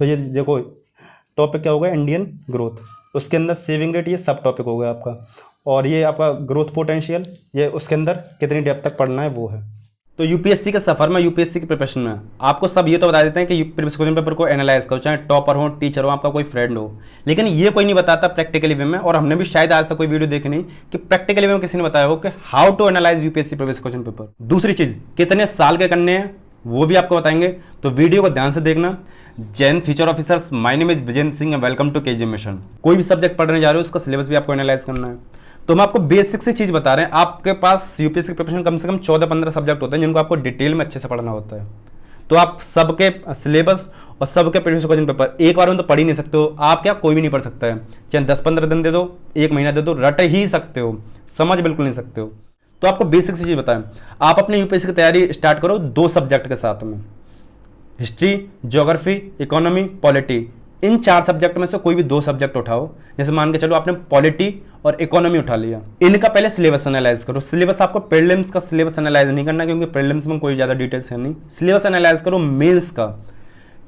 तो ये देखो टॉपिक क्या होगा, इंडियन ग्रोथ। उसके अंदर सेविंग रेट ये सब टॉपिक हो गया आपका, और ये आपका ग्रोथ पोटेंशियल, ये उसके अंदर कितनी डेप्थ तक पढ़ना है वो है। तो यूपीएससी के सफर में, यूपीएससी की प्रिपरेशन में आपको सब ये तो बता देते हैं कि प्रीवियस क्वेश्चन पेपर को एनालाइज करो, चाहे टॉपर हो, टीचर हो, आपका कोई फ्रेंड हो, लेकिन ये कोई नहीं बताता प्रैक्टिकली वे में। और हमने भी शायद आज तक कोई वीडियो देखी नहीं कि प्रैक्टिकली वे में किसी ने बताया हो कि how to analyse UPSC previous question paper. दूसरी चीज, कितने साल के करने हैं वो भी आपको बताएंगे, तो वीडियो को ध्यान से देखना। जैन future officers, my name is Vijendra Singh, welcome to KG mission. कोई भी सब्जेक्ट पढ़ने जा रहे हो उसका सिलेबस भी आपको एनालाइज करना है। तो हम आपको बेसिक से चीज बता रहे हैं। आपके पास यूपीएससी की प्रिपरेशन कम से कम 14-15 सब्जेक्ट होते हैं जिनको आपको डिटेल में अच्छे से पढ़ना होता है। तो आप सबके सिलेबस और सबके प्रीवियस क्वेश्चन पेपर एक बार में तो पढ़ ही नहीं सकते हो। आप क्या, कोई भी नहीं पढ़ सकता है, चाहे 10-15 दिन दे दो, 1 महीना दे दो, रट ही सकते हो, समझ बिल्कुल नहीं सकते हो। तो आपको बेसिक से चीज बताएं। आप अपने यूपीएससी की तैयारी स्टार्ट करो 2 सब्जेक्ट के साथ में, हिस्ट्री, ज्योग्राफी, इकोनॉमी, पॉलिटी। इन 4 सब्जेक्ट में से कोई भी 2 सब्जेक्ट उठाओ। जैसे मान के चलो आपने पॉलिटी और इकोनॉमी उठा लिया, इनका पहले सिलेबस एनालाइज करो। सिलेबस आपको प्रीलिम्स का सिलेबस एनालाइज नहीं करना, क्योंकि प्रीलिम्स में कोई ज्यादा डिटेल्स है नहीं। सिलेबस एनालाइज करो मेंस का।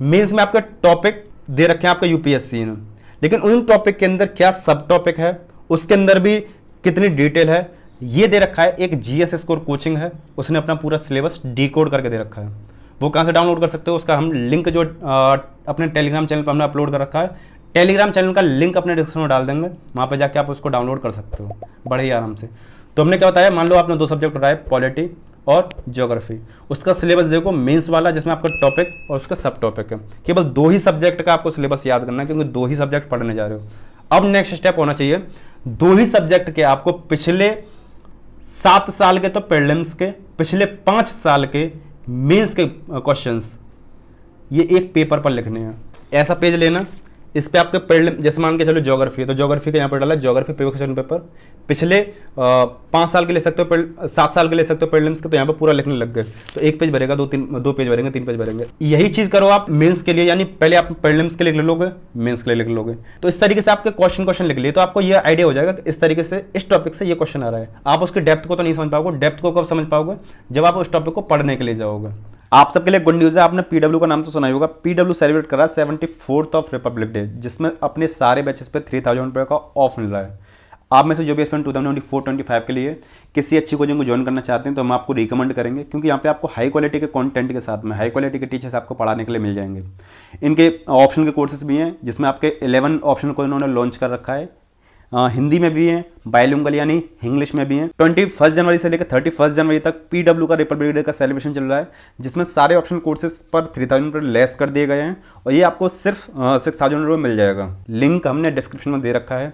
मेंस में आपके टॉपिक दे रखे हैं आपका यूपीएससी ने, लेकिन उन टॉपिक के अंदर क्या सब टॉपिक है, उसके अंदर भी कितनी डिटेल है, ये दे रखा है। एक जीएस स्कोर कोचिंग है, उसने अपना पूरा सिलेबस डिकोड करके दे रखा है। वो कहाँ से डाउनलोड कर सकते हो, उसका हम लिंक जो अपने टेलीग्राम चैनल पर हमने अपलोड कर रखा है, टेलीग्राम चैनल का लिंक अपने डिस्क्रिप्शन में डाल देंगे, वहाँ पे जाके आप उसको डाउनलोड कर सकते हो बड़े ही आराम से। तो हमने क्या बताया, मान लो आपने 2 सब्जेक्ट उठाए, पॉलिटी और ज्योग्राफी। उसका सिलेबस देखो मेंस वाला, जिसमें आपका टॉपिक और उसका सब टॉपिक है। केवल 2 ही सब्जेक्ट का आपको सिलेबस याद करना है, क्योंकि 2 ही सब्जेक्ट पढ़ने जा रहे हो। अब नेक्स्ट स्टेप होना चाहिए, 2 ही सब्जेक्ट के आपको पिछले 7 साल के तो प्रीलिम्स के, पिछले 5 साल के मेंस के क्वेश्चंस ये एक पेपर पर लिखने हैं। ऐसा पेज लेना, इस पे आपके प्रीलिम, जैसे मान के चलो ज्योग्राफी है तो ज्योग्राफी का यहाँ पर डाला ज्योग्राफी प्रीवियस क्वेश्चन पेपर, पिछले 5 साल के ले सकते हो, 7 साल के ले सकते हो प्रीलिम्स के, तो यहाँ पे पूरा लिखने लग गए। तो 1 पेज भरेगा, 2 पेज भरेंगे, 3 पेज भरेंगे। यही चीज करो आप मेंस के लिए, यानी पहले आप प्रीलिम्स के लिए लिख लोगे, मेंस के लिए लिख लोगे। तो इस तरीके से आपके क्वेश्चन लिख लिए, तो आपको ये आइडिया हो जाएगा कि इस तरीके से इस टॉपिक से ये क्वेश्चन आ रहा है। आप उसकी डेप्थ को तो नहीं समझ पाओगे, डेप्थ को कब समझ पाओगे, जब आप उस टॉपिक को पढ़ने के लिए जाओगे। आप सबके लिए गुड न्यूज़ है, आपने पीडब्ल्यू का नाम तो सुना ही होगा। पीडब्ल्यू सेलिब्रेट कर रहा है 74th ऑफ रिपब्लिक डे, जिसमें अपने सारे बैचेस पे 3000 रुपये का ऑफ मिल रहा है। आप में से जो भी एस्पिरेंट 2024-25 के लिए किसी अच्छी कोचिंग को ज्वाइन करना चाहते हैं तो हम आपको रिकमेंड करेंगे, क्योंकि यहाँ पे आपको हाई क्वालिटी के कंटेंट के साथ में हाई क्वालिटी के टीचर्स आपको पढ़ाने के लिए मिल जाएंगे। इनके ऑप्शन के कोर्सेज भी हैं, जिसमें आपके 11 ऑप्शन को इन्होंने लॉन्च कर रखा है। हिंदी में भी हैं, बायलिंगुअल यानी इंग्लिश में भी हैं। 21 जनवरी से लेकर 31 जनवरी तक पीडब्ल्यू का रिपब्लिक डे का सेलिब्रेशन चल रहा है, जिसमें सारे ऑप्शन कोर्सेज पर 3000 रुपये लेस कर दिए गए हैं, और ये आपको सिर्फ 6000 रुपये मिल जाएगा। लिंक हमने डिस्क्रिप्शन में दे रखा है।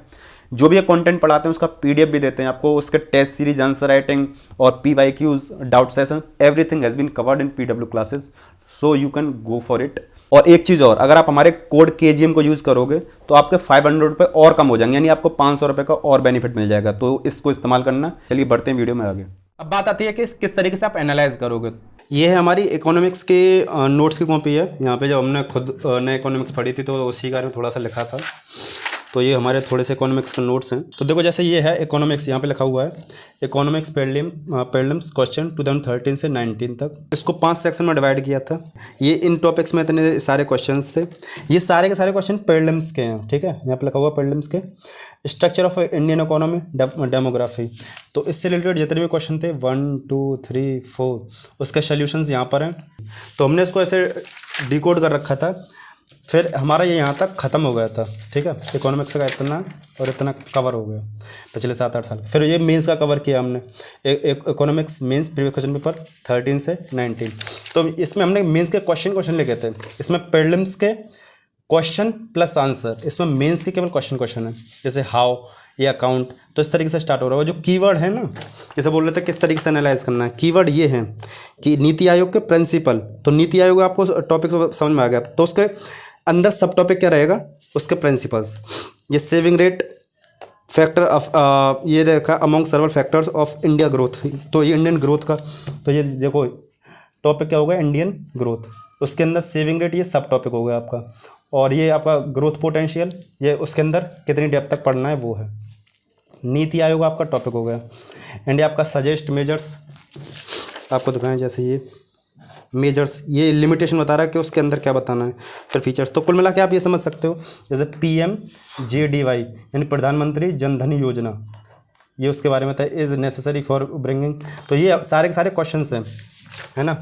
जो भी ये कंटेंट पढ़ाते हैं उसका पीडीएफ भी देते हैं आपको, उसके टेस्ट सीरीज, आंसर राइटिंग और PYQs, doubt session, everything has been covered in PW classes, so you can go for it. और एक चीज़ और, अगर आप हमारे कोड KGM को यूज़ करोगे तो आपके 500 रुपये और कम हो जाएंगे, यानी आपको 500 रुपये का और बेनिफिट मिल जाएगा। तो इसको इस्तेमाल करना। चलिए बढ़ते हैं वीडियो में आगे। अब बात आती है कि किस तरीके से आप एनालाइज करोगे। ये है हमारी इकोनॉमिक्स के नोट्स की कॉपी है। यहाँ पे जब हमने खुद ने इकोनॉमिक्स पढ़ी थी तो उसी बारे में थोड़ा सा लिखा था, तो ये हमारे थोड़े से इकोनॉमिक्स के नोट्स हैं। तो देखो जैसे ये है इकोनॉमिक्स, यहाँ पे लिखा हुआ है इकोनॉमिक्स प्रीलिम्स क्वेश्चन 2013 से 19 तक। इसको 5 सेक्शन में डिवाइड किया था। ये इन टॉपिक्स में इतने सारे क्वेश्चंस थे। ये सारे के सारे क्वेश्चन प्रीलिम्स के हैं, ठीक है। यहाँ पे लिखा हुआ प्रीलिम्स के structure of Indian economy, demography. तो इससे रिलेटेड जितने भी क्वेश्चन थे 1 2 3 4 उसके सोल्यूशंस यहाँ पर हैं। तो हमने इसको ऐसे डिकोड कर रखा था। फिर हमारा ये यहाँ तक ख़त्म हो गया था, ठीक है। इकोनॉमिक्स का इतना और इतना कवर हो गया पिछले 7-8 साल। फिर ये मेंस का कवर किया हमने, एक economics mains previous question paper 13 से 19। तो इसमें हमने मेंस के क्वेश्चन लिखे थे। इसमें प्रीलिम्स के क्वेश्चन प्लस आंसर, इसमें मेंस के केवल क्वेश्चन है, जैसे हाउ या अकाउंट। तो इस तरीके से स्टार्ट हो रहा है। जो कीवर्ड है ना, जैसे बोल रहे थे किस तरीके से एनालाइज करना है, कीवर्ड ये है कि नीति आयोग के प्रिंसिपल। तो नीति आयोग आपको टॉपिक समझ में आ गया, तो उसके अंदर सब टॉपिक क्या रहेगा, उसके प्रिंसिपल्स। ये सेविंग रेट फैक्टर ऑफ ये देखा among सर्वल factors of India growth. तो ये इंडियन ग्रोथ का, तो ये देखो टॉपिक क्या होगा, इंडियन ग्रोथ। उसके अंदर सेविंग रेट ये सब टॉपिक हो गया आपका, और ये आपका ग्रोथ पोटेंशियल, ये उसके अंदर कितनी डेप्थ तक पढ़ना है वो है। नीति आयोग आपका टॉपिक हो गया। एंड ये आपका सजेस्ट मेजर्स आपको दिखाएं, जैसे ये मेजर्स, ये लिमिटेशन बता रहा है कि उसके अंदर क्या बताना है, फिर फीचर्स। तो कुल मिला के आप ये समझ सकते हो जैसे PMJDY यानी प्रधानमंत्री जन धन योजना, ये उसके बारे में था। इज़ नेसेसरी फॉर ब्रिंगिंग, तो ये सारे के सारे क्वेश्चंस हैं, है ना।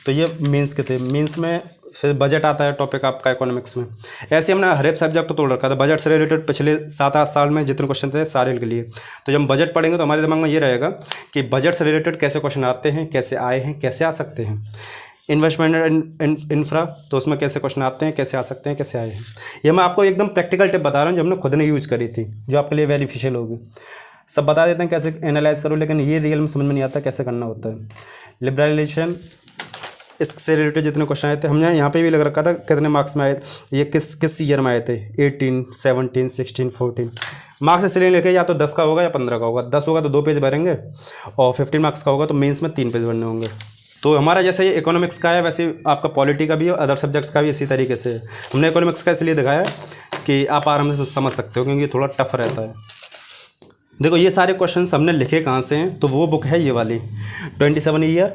तो ये मेंस के थे। मेंस में फिर बजट आता है टॉपिक आपका इकोनॉमिक्स में। ऐसे हमने हर एक सब्जेक्ट को तोड़ रखा था। बजट से रिलेटेड पिछले 7-8 साल में जितने क्वेश्चन थे सारे के लिए। तो जब हम बजट पढ़ेंगे तो हमारे दिमाग में ये रहेगा कि बजट से रिलेटेड कैसे क्वेश्चन आते हैं, कैसे आए हैं, कैसे आ सकते हैं। इन्वेस्टमेंट एंड इंफ्रा, तो उसमें कैसे क्वेश्चन आते हैं, कैसे आ सकते हैं, कैसे आए हैं। ये मैं आपको एकदम प्रैक्टिकल टिप बता रहा हूँ जो हमने खुद ने यूज़ करी थी, जो आपके लिए बेनिफिशियल होगी। सब बता देते हैं कैसे एनालाइज करो, लेकिन ये रियल में समझ में नहीं आता कैसे करना होता है। लिबरलाइजेशन, इससे रिलेटेड जितने क्वेश्चन आए थे हमने यहाँ पे भी लग रखा था कितने मार्क्स में आए, ये किस ईयर में आए थे, 18, 17, 16, 14। मार्क्स इसलिए लिखे या तो 10 का होगा या 15 का होगा। 10 होगा तो 2 पेज भरेंगे, और 15 मार्क्स का होगा तो मेंस में 3 पेज भरने होंगे। तो हमारा जैसे ये इकोनॉमिक्स का है वैसे आपका पॉलिटी का भी और अदर सब्जेक्ट्स का भी इसी तरीके से है। हमने इकोनॉमिक्स का इसलिए दिखाया कि आप आराम से समझ सकते हो, क्योंकि ये थोड़ा टफ रहता है। देखो ये सारे क्वेश्चंस हमने लिखे कहाँ से हैं, तो वो बुक है ये वाली 27 ईयर।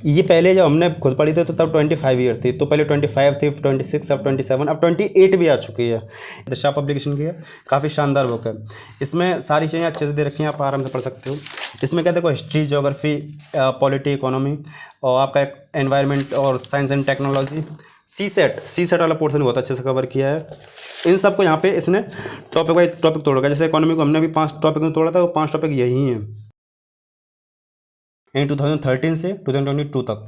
ये पहले जब हमने खुद पढ़ी थी तो तब 25 ईयर थी, तो पहले 25 थी, 26, अब 27, अब 28 भी आ चुकी है। दशा पब्लिकेशन की है, काफ़ी शानदार बुक है। इसमें सारी चीज़ें अच्छे से दे रखी हैं, आप आराम से पढ़ सकते हो। इसमें क्या देखो हिस्ट्री, ज्योग्राफी, पॉलिटी, इकोनॉमी और आपका एनवायरनमेंट और science and technology, CSAT वाला पोर्शन बहुत अच्छे से कवर किया है। इन सबको यहाँ पे इसने टॉपिक वाइज टॉपिक तोड़ रखा है। जैसे इकोनॉमी को हमने भी 5 टॉपिक में तोड़ा था, वो 5 टॉपिक यही हैं इन 2013 से 2022 तक।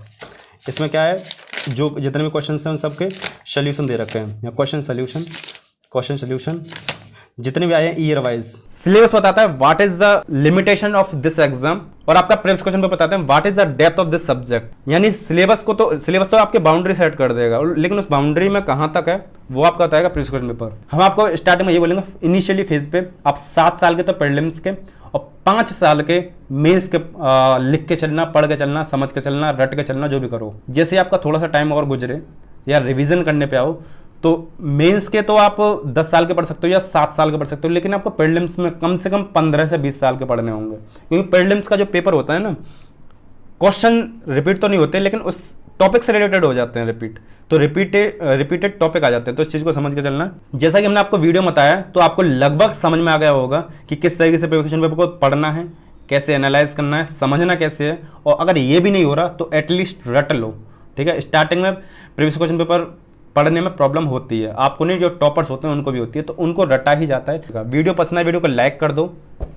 इसमें क्या है, जो जितने भी क्वेश्चन हैं उन सब के सोल्यूशन दे रखे हैं, या क्वेश्चन सोल्यूशन जितने भी आए हैं ईयर वाइज। सिलेबस बताता है what is the limitation of this exam, और आपका प्रीवियस क्वेश्चन पे बताते हैं what is the depth of this subject. यानी सिलेबस तो आपके बाउंड्री सेट कर देगा, लेकिन उस बाउंड्री में कहां तक है वो आपका बताएगा प्रीवियस क्वेश्चन पेपर। हम आपको स्टार्टिंग में ये बोलेंगे इनिशियली फेज पे आप 7 साल के तो प्रीलिम्स के और 5 साल के मेंस के लिख के चलना, पढ़ के चलना, समझ के चलना, रट के चलना, जो भी करो। जैसे आपका थोड़ा सा टाइम और गुजरे या रिवीजन करने पे आओ तो मेंस के तो आप 10 साल के पढ़ सकते हो या 7 साल के पढ़ सकते हो, लेकिन आपको प्रीलिम्स में कम से कम 15 से 20 साल के पढ़ने होंगे। क्योंकि प्रीलिम्स का जो पेपर होता है ना, क्वेश्चन रिपीट तो नहीं होते लेकिन उस टॉपिक से रिलेटेड हो जाते हैं रिपीट, तो रिपीटेड टॉपिक आ जाते हैं। तो इस चीज़ को समझ के चलना। जैसा कि हमने आपको वीडियो में बताया तो आपको लगभग समझ में आ गया होगा कि किस तरीके से प्रीवियस क्वेश्चन पेपर को पढ़ना है, कैसे एनालाइज करना है, समझना कैसे है। और अगर ये भी नहीं हो रहा तो एटलीस्ट रट लो, ठीक है। स्टार्टिंग में प्रीवियस क्वेश्चन पेपर पढ़ने में प्रॉब्लम होती है, आपको नहीं, जो टॉपर्स होते हैं उनको भी होती है, तो उनको रटा ही जाता है। वीडियो पसंद है वीडियो को लाइक कर दो,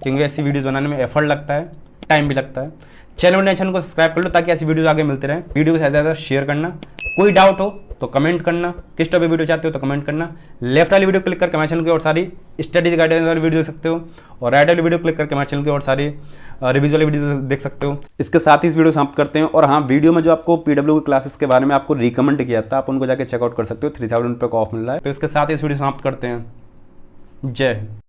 क्योंकि ऐसी वीडियोस बनाने में एफर्ट लगता है, टाइम भी लगता है। चैनल को सब्सक्राइब कर लो ताकि ऐसी वीडियोस आगे मिलते रहें। वीडियो को ज़्यादा शेयर करना, कोई डाउट हो तो कमेंट करना, किस टॉपिक वीडियो चाहते हो तो कमेंट करना। लेफ्ट वाली वीडियो क्लिक करके हमारे चैनल की और सारी स्टडीज गाइडेंस वाली वीडियो देख सकते हो, और राइट वाली वीडियो क्लिक करके हमारे चैनल की और सारी रिव्यूज वाली वीडियो देख सकते हो। इसके साथ ही इस वीडियो समाप्त करते हैं। और हाँ, वीडियो में जो आपको PW की क्लासेस के बारे में आपको रिकमेंड किया था, आप उनको जाके चेकआउट कर सकते हो, 3000 रुपये का ऑफ मिल रहा है। तो इसके साथ ही इस वीडियो समाप्त करते हैं। जय हिंद।